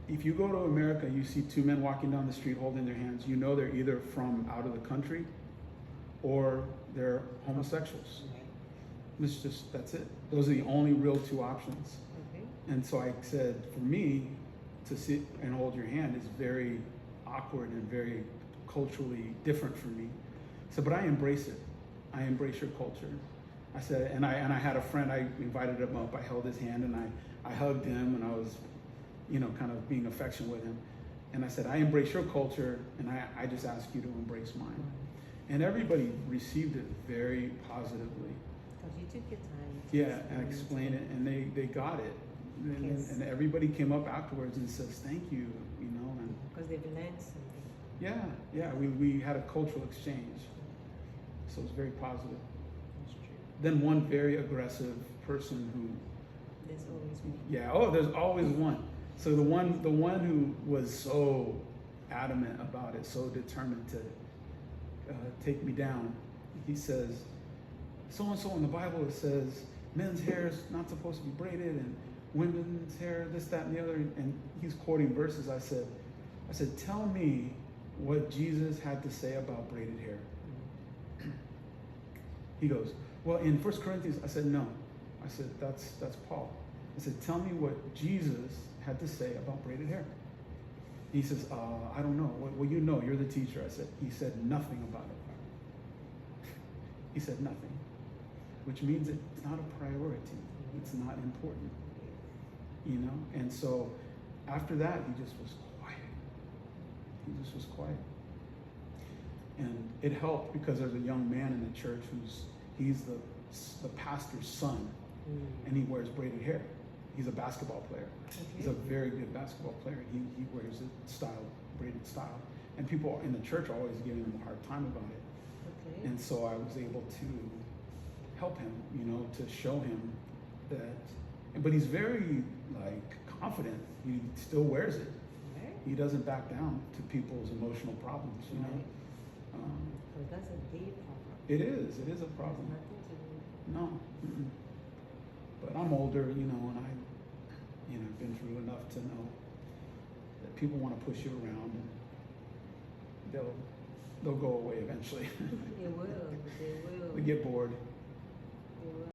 if you go to America, you see two men walking down the street holding their hands, you know they're either from out of the country or they're homosexuals. It's just, that's it. Those are the only real two options. Okay. And so I said, for me, to sit and hold your hand is very awkward and very culturally different for me. So, but I embrace it. I embrace your culture. I said, and I had a friend, I invited him up, I held his hand and I hugged him and I was, you know, kind of being affectionate with him. And I said, I embrace your culture and I just ask you to embrace mine. And everybody received it very positively. Because you took your time. Yeah, and I explained it and they got it. And everybody came up afterwards and says, thank you, you know. And because they've learned something. yeah, we had a cultural exchange. So it was very positive. That's true. Then one very aggressive person who, There's always one. yeah, oh, there's always one. So the one who was so adamant about it, so determined to take me down, he says, so and so in the Bible it says men's hair is not supposed to be braided and women's hair this, that, and the other. And he's quoting verses. I said, tell me what Jesus had to say about braided hair. He goes, well, in 1 Corinthians, I said, no. I said, that's Paul. I said, tell me what Jesus had to say about braided hair. He says, I don't know. Well, you know, you're the teacher. I said, he said nothing about it. He said nothing, which means it's not a priority. It's not important, you know? And so after that, he just was quiet. He just was quiet. And it helped because there's a young man in the church he's the pastor's son, and he wears braided hair. He's a basketball player. Okay. He's a very good basketball player. He wears it braided style. And people in the church are always giving him a hard time about it. Okay. And so I was able to help him, you know, to show him that, but he's very confident. He still wears it. Right. He doesn't back down to people's emotional problems, you know. Because that's a big problem. It is a problem. Nothing to do. No. Mm-mm. But I'm older, you know, and I've been through enough to know that people want to push you around and they'll go away eventually. They will. They get bored. They will.